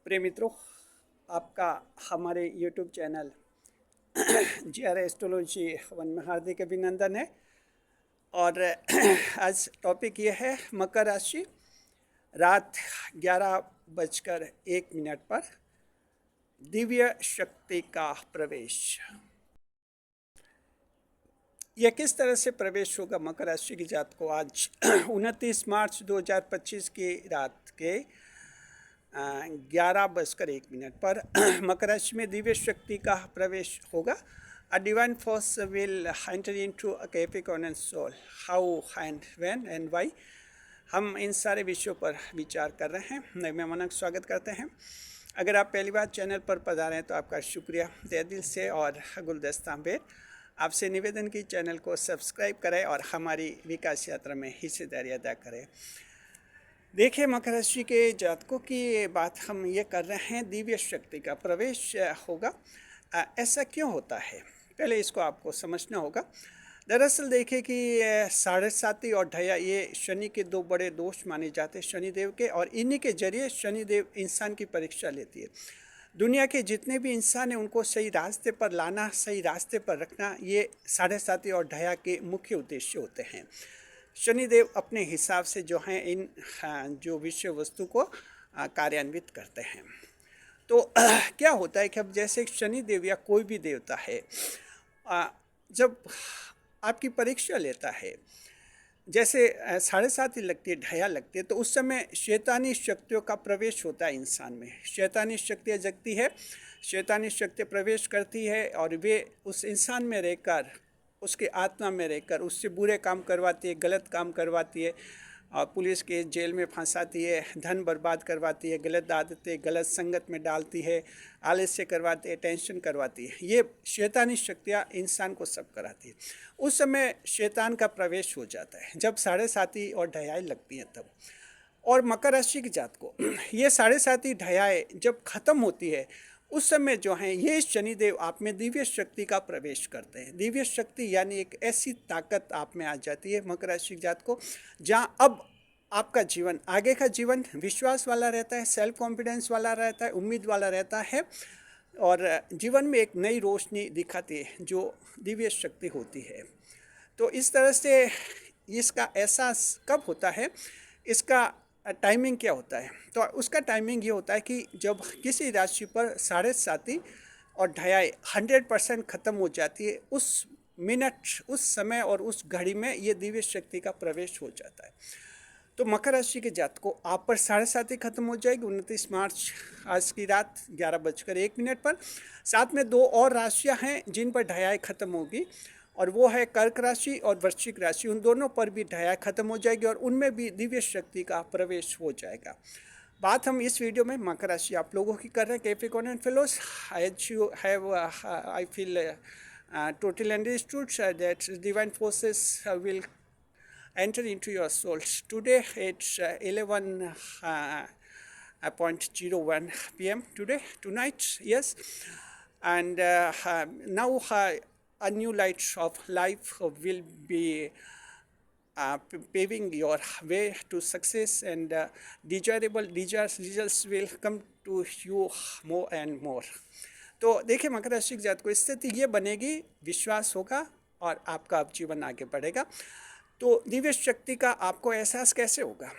प्रिय मित्रों, आपका हमारे YouTube channel GR astrology one में हार्दिक अभिनंदन है। और आज टॉपिक ये है मकर राशि, रात 11:01 पर दिव्य शक्ति का प्रवेश। यह किस तरह से प्रवेश होगा मकर राशि की जात को आज 29 मार्च 2025 की रात के 11:01 पर मकर राशि में दिव्य शक्ति का प्रवेश होगा। A divine force will enter into a Capricorn soul. How and when and why? हम इन सारे विषयों पर विचार कर रहे हैं। नए मेहमानों का स्वागत करते हैं। अगर आप पहली बार चैनल पर पधारे हैं तो आपका शुक्रिया तहे दिल से। और गुलदस्ता बेर आपसे निवेदन की चैनल को सब्सक्राइब करें और हमारी विकास यात्रा में हिस्सेदारी अदा करें। देखिए, मकर राशि के जातकों की बात हम ये कर रहे हैं, दिव्य शक्ति का प्रवेश होगा। ऐसा क्यों होता है, पहले इसको आपको समझना होगा। दरअसल देखिए कि 7.5 और ढया ये शनि के दो बड़े दोष माने जाते हैं शनिदेव के, और इन्हीं के जरिए शनिदेव इंसान की परीक्षा लेती है। दुनिया के जितने भी इंसान हैं उनको सही रास्ते पर लाना, सही रास्ते पर रखना, ये 7.5 और ढया के मुख्य उद्देश्य होते हैं। शनिदेव अपने हिसाब से जो हैं इन जो विषय वस्तु को कार्यान्वित करते हैं। तो क्या होता है कि अब जैसे शनिदेव या कोई भी देवता है, जब आपकी परीक्षा लेता है, जैसे 7.5 लगती है, ढया लगती है, तो उस समय शैतानी शक्तियों का प्रवेश होता है इंसान में। शैतानी शक्तियाँ जगती है, शैतानी शक्तियाँ प्रवेश करती है और वे उस इंसान में रहकर, उसके आत्मा में रहकर उससे बुरे काम करवाती है, गलत काम करवाती है, और पुलिस के जेल में फंसाती है, धन बर्बाद करवाती है, गलत आदतें, गलत संगत में डालती है, आलस्य करवाती है, टेंशन करवाती है। ये शैतानी शक्तियाँ इंसान को सब कराती है। उस समय शैतान का प्रवेश हो जाता है जब 7.5 और ढयाई लगती हैं तब। और मकर राशि की जात को ये 7.5 ढयाई जब ख़त्म होती है उस समय जो हैं ये शनिदेव आप में दिव्य शक्ति का प्रवेश करते हैं। दिव्य शक्ति यानी एक ऐसी ताकत आप में आ जाती है मकर राशि जात को, जहाँ अब आपका जीवन, आगे का जीवन विश्वास वाला रहता है, सेल्फ कॉन्फिडेंस वाला रहता है, उम्मीद वाला रहता है, और जीवन में एक नई रोशनी दिखाती है जो दिव्य शक्ति होती है। तो इस तरह से इसका एहसास कब होता है, इसका टाइमिंग क्या होता है, तो उसका टाइमिंग ये होता है कि जब किसी राशि पर 7.5 और ढयाई 100% ख़त्म हो जाती है, उस मिनट, उस समय और उस घड़ी में ये दिव्य शक्ति का प्रवेश हो जाता है। तो मकर राशि के जात को आप पर 7.5 ख़त्म हो जाएगी 29 मार्च आज की रात 11:01 पर। साथ में 2 और राशियाँ हैं जिन पर ढयाई ख़त्म होगी, और वो है कर्क राशि और वृश्चिक राशि। उन दोनों पर भी ढया खत्म हो जाएगी और उनमें भी दिव्य शक्ति का प्रवेश हो जाएगा। बात हम इस वीडियो में मकर राशि आप लोगों की कर रहे हैं, Capricorn and fellows. I feel total understood that divine forces will enter into your souls today. It's 11:01 p.m. tonight, yes. And now a new light of life will be paving your way to success, and desirable results will come to you more and more. तो देखिए, मकर राशि की जात को स्थिति ये बनेगी, विश्वास होगा और आपका अब जीवन आगे बढ़ेगा। तो दिव्य शक्ति का आपको एहसास कैसे होगा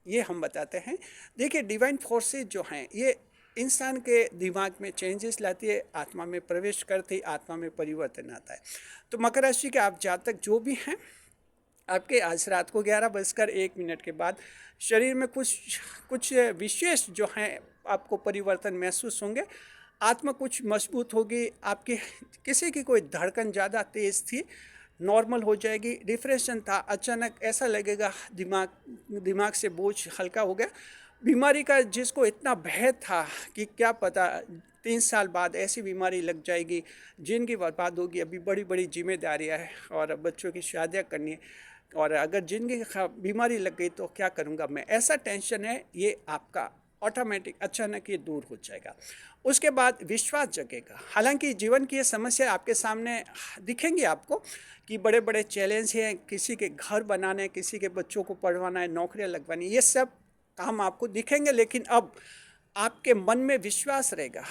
ये हम बताते हैं। देखिए, डिवाइन फोर्सेस जो हैं ये इंसान के दिमाग में चेंजेस लाती है, आत्मा में प्रवेश करती है, आत्मा में परिवर्तन आता है। तो मकर राशि के आप जातक जो भी हैं, आपके आज रात को 11:01 के बाद शरीर में कुछ विशेष जो हैं आपको परिवर्तन महसूस होंगे। आत्मा कुछ मजबूत होगी, आपकी किसी की कोई धड़कन ज़्यादा तेज़ थी, नॉर्मल हो जाएगी। डिप्रेशन था, अचानक ऐसा लगेगा दिमाग से बोझ हल्का हो गया। बीमारी का जिसको इतना भय था कि क्या पता 3 साल बाद ऐसी बीमारी लग जाएगी, जिनकी बर्बाद होगी, अभी बड़ी बड़ी जिम्मेदारियां हैं और बच्चों की शादियां करनी है, और अगर जिनकी बीमारी लग गई तो क्या करूंगा मैं, ऐसा टेंशन है, ये आपका ऑटोमेटिक अचानक ये दूर हो जाएगा। उसके बाद विश्वास जगेगा। हालांकि जीवन की ये समस्या आपके सामने दिखेंगी आपको कि बड़े बड़े चैलेंज हैं, किसी के घर बनाने, किसी के बच्चों को पढ़वाना है, नौकरियां लगवानी, ये सब काम आपको दिखेंगे। लेकिन अब आपके मन में विश्वास रहेगा,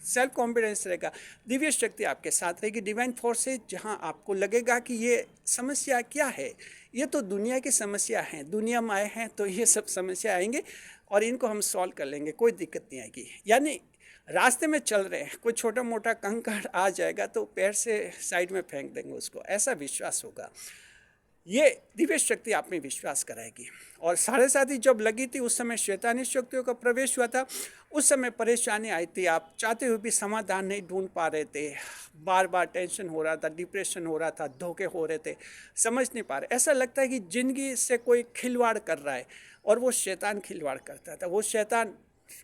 सेल्फ कॉन्फिडेंस रहेगा, दिव्य शक्ति आपके साथ रहेगी, डिवाइन फोर्सेज, जहाँ आपको लगेगा कि ये समस्या क्या है, ये तो दुनिया की समस्या है, दुनिया में आए हैं तो ये सब समस्या आएंगे और इनको हम सॉल्व कर लेंगे, कोई दिक्कत नहीं आएगी। यानी रास्ते में चल रहे हैं, कोई छोटा मोटा कंकड़ आ जाएगा तो पैर से साइड में फेंक देंगे उसको, ऐसा विश्वास होगा। ये दिव्य शक्ति आप में विश्वास कराएगी। और 7:30 जब लगी थी उस समय शैतानी शक्तियों का प्रवेश हुआ था, उस समय परेशानी आई थी, आप चाहते हुए भी समाधान नहीं ढूंढ पा रहे थे, बार बार टेंशन हो रहा था, डिप्रेशन हो रहा था, धोखे हो रहे थे, समझ नहीं पा रहे, ऐसा लगता है कि ज़िंदगी से कोई खिलवाड़ कर रहा है, और वो शैतान खिलवाड़ करता था। वो शैतान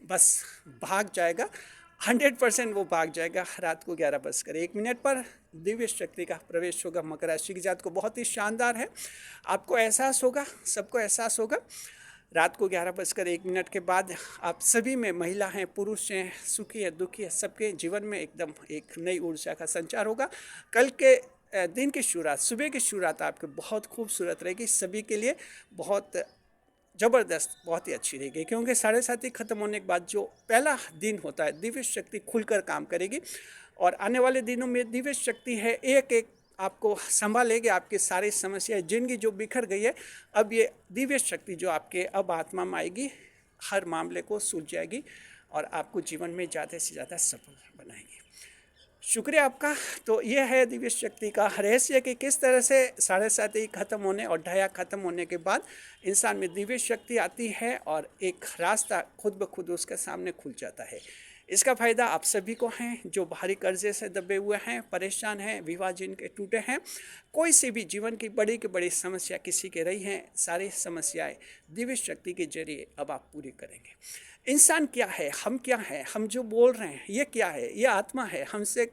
बस भाग जाएगा, 100% वो भाग जाएगा। रात को 11:01 पर दिव्य शक्ति का प्रवेश होगा मकर राशि की जात को, बहुत ही शानदार है। आपको एहसास होगा, सबको एहसास होगा, रात को 11:01 के बाद आप सभी में, महिला हैं, पुरुष हैं, सुखी है, दुखी है, सबके जीवन में एकदम एक नई ऊर्जा का संचार होगा। कल के दिन की शुरुआत, सुबह की शुरुआत आपकी बहुत खूबसूरत रहेगी, सभी के लिए बहुत ज़बरदस्त, बहुत ही अच्छी रहेगी, क्योंकि 7:30 ख़त्म होने के बाद जो पहला दिन होता है, दिव्य शक्ति खुलकर काम करेगी। और आने वाले दिनों में दिव्य शक्ति है, एक एक आपको संभालेगी, आपकी सारी समस्याएं, जिंदगी जो बिखर गई है, अब ये दिव्य शक्ति जो आपके अब आत्मा में आएगी, हर मामले को सुलझाएगी और आपको जीवन में ज़्यादा से ज़्यादा सफल बनाएगी। शुक्रिया आपका। तो ये है दिव्य शक्ति का रहस्य कि किस तरह से 7:30 ख़त्म होने और ढाया ख़त्म होने के बाद इंसान में दिव्य शक्ति आती है और एक रास्ता खुद ब खुद उसके सामने खुल जाता है। इसका फ़ायदा आप सभी को है जो भारी कर्जे से दबे हुए हैं, परेशान हैं, विवाह जिनके टूटे हैं, कोई सी भी जीवन की बड़ी समस्या किसी के रही हैं, सारी समस्याएं दिव्य शक्ति के जरिए अब आप पूरी करेंगे। इंसान क्या है, हम क्या हैं, हम जो बोल रहे हैं ये क्या है, ये आत्मा है, हमसे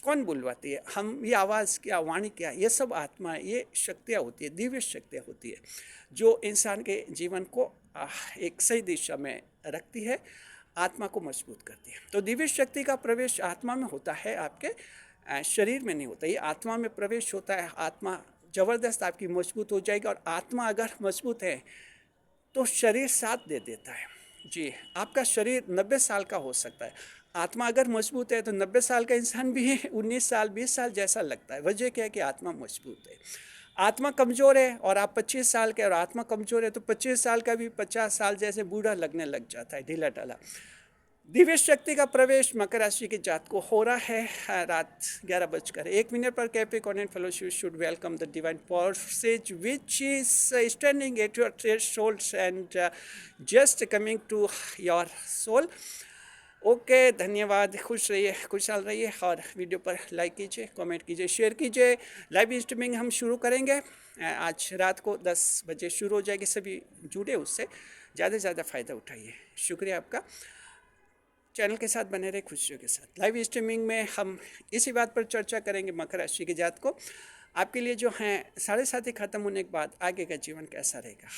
कौन बुलवाती है, हम ये आवाज़ क्या, वाणी क्या, ये सब आत्मा है, ये शक्तियाँ होती है, दिव्य शक्तियाँ होती है जो इंसान के जीवन को एक सही दिशा में रखती है, आत्मा को मजबूत करती है। तो दिव्य शक्ति का प्रवेश आत्मा में होता है, आपके शरीर में नहीं होता, ये आत्मा में प्रवेश होता है। आत्मा ज़बरदस्त आपकी मजबूत हो जाएगी, और आत्मा अगर मजबूत है तो शरीर साथ दे देता है। जी, आपका शरीर 90 साल का हो सकता है, आत्मा अगर मजबूत है तो 90 साल का इंसान भी 19 साल 20 साल जैसा लगता है। वजह क्या है कि आत्मा मजबूत है। आत्मा कमज़ोर है और आप 25 साल के और आत्मा कमज़ोर है तो 25 साल का भी 50 साल जैसे बूढ़ा लगने लग जाता है, ढीला ढाला। दिव्य शक्ति का प्रवेश मकर राशि के जात को हो रहा है रात 11:01 पर। Capricornian fellowship should welcome the divine forces which is standing at your thresholds and just coming to your soul. Okay, धन्यवाद, खुश रहिए, खुशहाल रहिए, और वीडियो पर लाइक कीजिए, कमेंट कीजिए, शेयर कीजिए। लाइव स्ट्रीमिंग हम शुरू करेंगे आज रात को 10 बजे शुरू हो जाएगी, सभी जुड़े उससे ज़्यादा से ज़्यादा फ़ायदा उठाइए। शुक्रिया आपका, चैनल के साथ बने रहे खुशियों के साथ। लाइव स्ट्रीमिंग में हम इसी बात पर चर्चा करेंगे, मकर राशि के जात को आपके लिए जो हैं 7:30 ख़त्म होने के बाद आगे का जीवन कैसा रहेगा।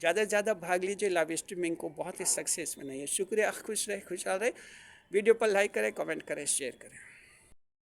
ज़्यादा से ज़्यादा भाग लीजिए, लाइव स्ट्रीमिंग को बहुत ही सक्सेस बनाइए। शुक्रिया, खुश रहे, खुशहाल रहे। वीडियो पर लाइक करें, कमेंट करें, शेयर करें।